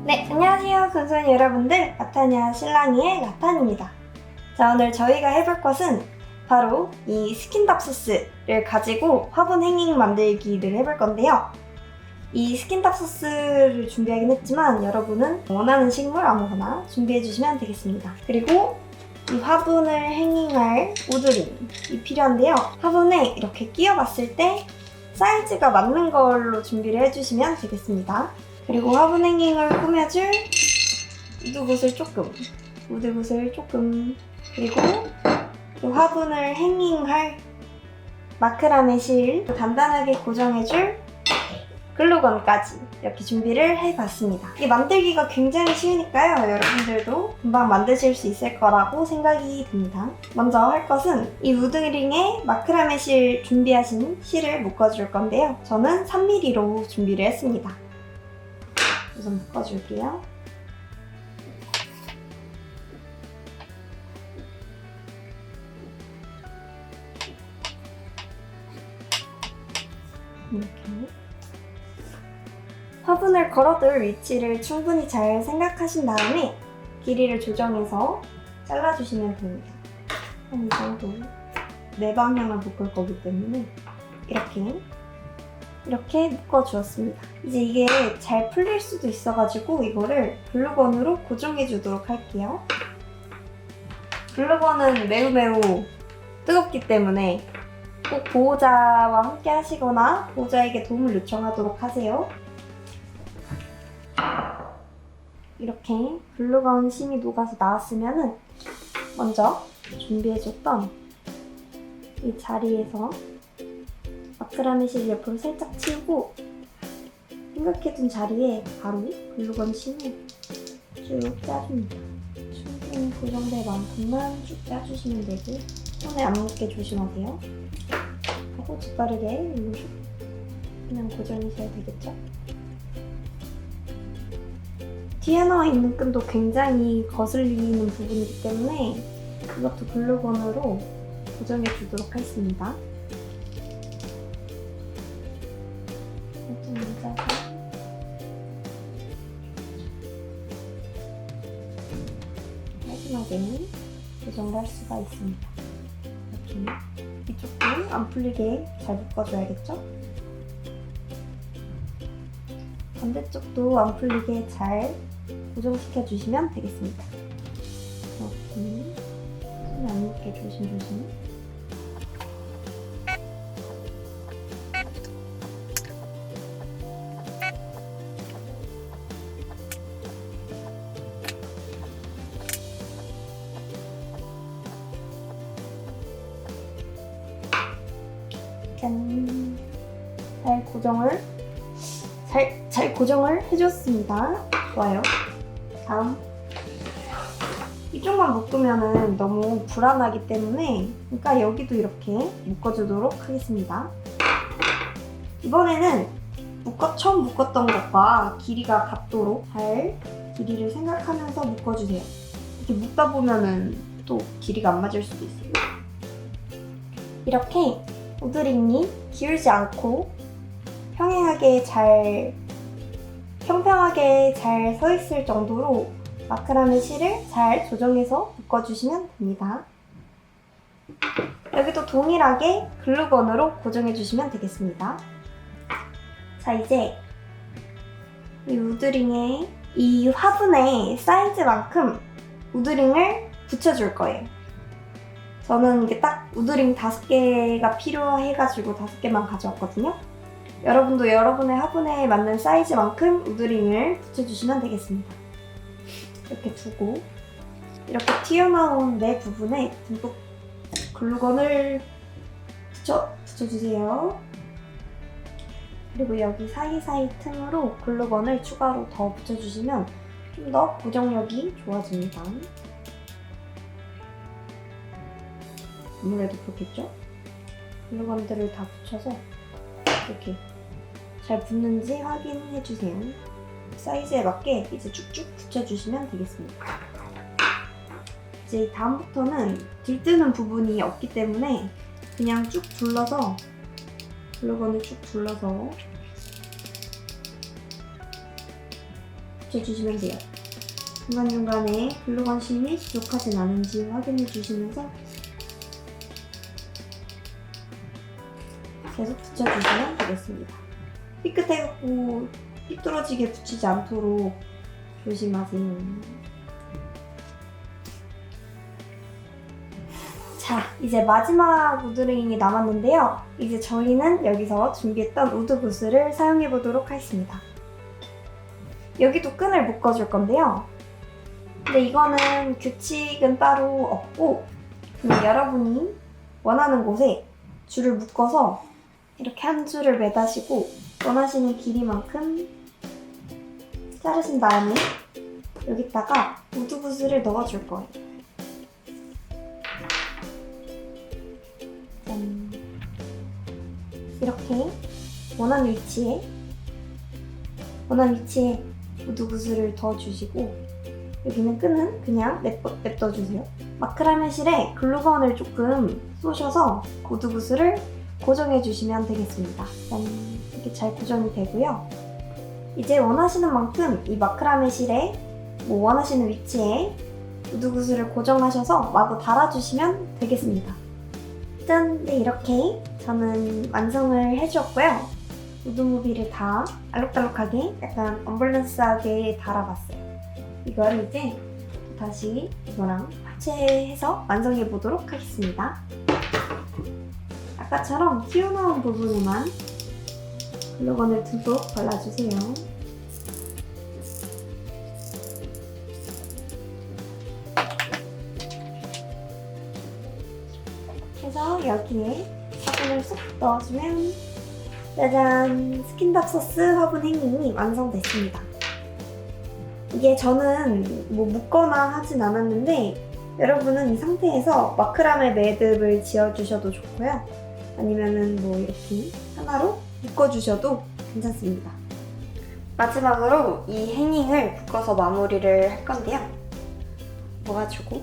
네, 안녕하세요 근손이 여러분들, 라타냐 신랑이의 라탄입니다. 자, 오늘 저희가 해볼 것은 바로 이 스킨답소스를 가지고 화분 행잉 만들기를 해볼 건데요. 이 스킨답소스를 준비하긴 했지만 여러분은 원하는 식물 아무거나 준비해주시면 되겠습니다. 그리고 이 화분을 행잉할 우드링이 필요한데요. 화분에 이렇게 끼워봤을 때 사이즈가 맞는 걸로 준비를 해주시면 되겠습니다. 그리고 화분 행잉을 꾸며줄 우드굿을 조금, 그리고 이 화분을 행잉할 마크라메 실 간단하게 고정해줄 글루건까지 이렇게 준비를 해봤습니다. 이게 만들기가 굉장히 쉬우니까요. 여러분들도 금방 만드실 수 있을 거라고 생각이 듭니다. 먼저 할 것은 이 우드링에 마크라메 실 준비하신 실을 묶어줄 건데요. 저는 3mm로 준비를 했습니다. 우선 묶어줄게요. 이렇게 화분을 걸어둘 위치를 충분히 잘 생각하신 다음에 길이를 조정해서 잘라주시면 됩니다. 한 이 정도 네 방향을 묶을 거기 때문에 이렇게 묶어주었습니다. 이제 이게 잘 풀릴 수도 있어가지고 이거를 글루건으로 고정해 주도록 할게요. 글루건은 매우 뜨겁기 때문에 꼭 보호자와 함께 하시거나 보호자에게 도움을 요청하도록 하세요. 이렇게 글루건 심이 녹아서 나왔으면 먼저 준비해줬던 이 자리에서 마크라메 실 옆으로 살짝 치우고 생각해둔 자리에 바로 글루건 심을 쭉 짜줍니다. 충분히 고정될 만큼만 쭉 짜주시면 되고 손에 안 묻게 조심하세요. 하고 재빠르게 그냥 고정이셔야 되겠죠? 뒤에 나와 있는 끈도 굉장히 거슬리는 부분이기 때문에 이것도 글루건으로 고정해 주도록 하겠습니다. 살짝 앉아서 깔끔하게 고정을 할 수가 있습니다. 이렇게 이쪽도 안 풀리게 잘 묶어줘야겠죠? 반대쪽도 안 풀리게 잘 고정시켜 주시면 되겠습니다. 이렇게 손에 안 묻게 조심조심. 짠! 잘 고정을 해줬습니다. 좋아요. 다음. 이쪽만 묶으면 너무 불안하기 때문에 그러니까 여기도 이렇게 묶어주도록 하겠습니다. 이번에는 처음 묶었던 것과 길이가 같도록 잘 길이를 생각하면서 묶어주세요. 이렇게 묶다 보면은 또 길이가 안 맞을 수도 있어요. 이렇게 우드링이 기울지 않고 평평하게 잘 서 있을 정도로 마크라메 실을 잘 조정해서 묶어주시면 됩니다. 여기도 동일하게 글루건으로 고정해주시면 되겠습니다. 자, 이제 이 우드링에 이 화분의 사이즈만큼 우드링을 붙여줄 거예요. 저는 이게 딱 우드링 5개가 필요해가지고 5개만 가져왔거든요. 여러분도 여러분의 화분에 맞는 사이즈만큼 우드링을 붙여주시면 되겠습니다. 이렇게 두고 이렇게 튀어나온 내 부분에 듬뿍 글루건을 붙여주세요. 그리고 여기 사이사이 틈으로 글루건을 추가로 더 붙여주시면 좀 더 고정력이 좋아집니다. 아무래도 그렇겠죠? 글루건들을 다 붙여서 이렇게 잘 붙는지 확인해주세요. 사이즈에 맞게 이제 쭉쭉 붙여주시면 되겠습니다. 이제 다음부터는 들뜨는 부분이 없기 때문에 그냥 쭉 둘러서 글루건을 쭉 둘러서 붙여주시면 돼요. 중간중간에 글루건심이 부족하진 않은지 확인해 주시면서 계속 붙여주시면 되겠습니다. 삐끗해갖고 삐뚤어지게 붙이지 않도록 조심하세요. 자, 이제 마지막 우드링이 남았는데요. 이제 저희는 여기서 준비했던 우드부스를 사용해 보도록 하겠습니다. 여기도 끈을 묶어줄 건데요. 근데 이거는 규칙은 따로 없고 그냥 여러분이 원하는 곳에 줄을 묶어서 이렇게 한 줄을 매다시고 원하시는 길이만큼 자르신 다음에 여기다가 우드부스를 넣어줄 거예요. 짠. 이렇게 원하는 위치에 우드부스를 넣어주시고 여기는 끈은 그냥 냅둬주세요. 마크라메실에 글루건을 조금 쏘셔서 우드부스를 고정해주시면 되겠습니다. 짠. 이렇게 잘 고정이 되고요. 이제 원하시는 만큼 이 마크라메실에 원하시는 위치에 우드부스를 고정하셔서 마구 달아주시면 되겠습니다. 짠! 네, 이렇게 저는 완성을 해주었고요. 우드무비를 다 알록달록하게 약간 언밸런스하게 달아봤어요. 이거를 이제 다시 이거랑 합체해서 완성해 보도록 하겠습니다. 아까처럼 튀어나온 부분에만 글루건을 듬뿍 발라주세요. 그래서 여기에 화분을 쏙 넣어주면 짜잔! 스킨답 소스 화분 행잉이 완성됐습니다. 이게 저는 뭐 묶거나 하진 않았는데 여러분은 이 상태에서 마크라메 매듭을 지어주셔도 좋고요. 아니면은 뭐 이렇게 하나로 묶어주셔도 괜찮습니다. 마지막으로 이 행잉을 묶어서 마무리를 할 건데요. 모아주고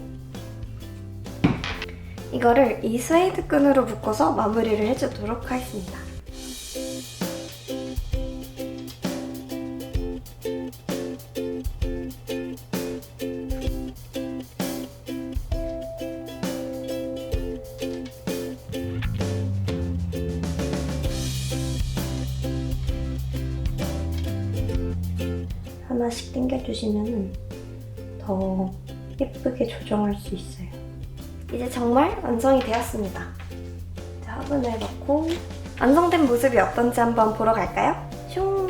이거를 이 스웨이드 끈으로 묶어서 마무리를 해주도록 하겠습니다. 하나씩 당겨주시면 더 예쁘게 조정할 수 있어요. 이제 정말 완성이 되었습니다. 자, 화분을 넣고 완성된 모습이 어떤지 한번 보러 갈까요? 슝!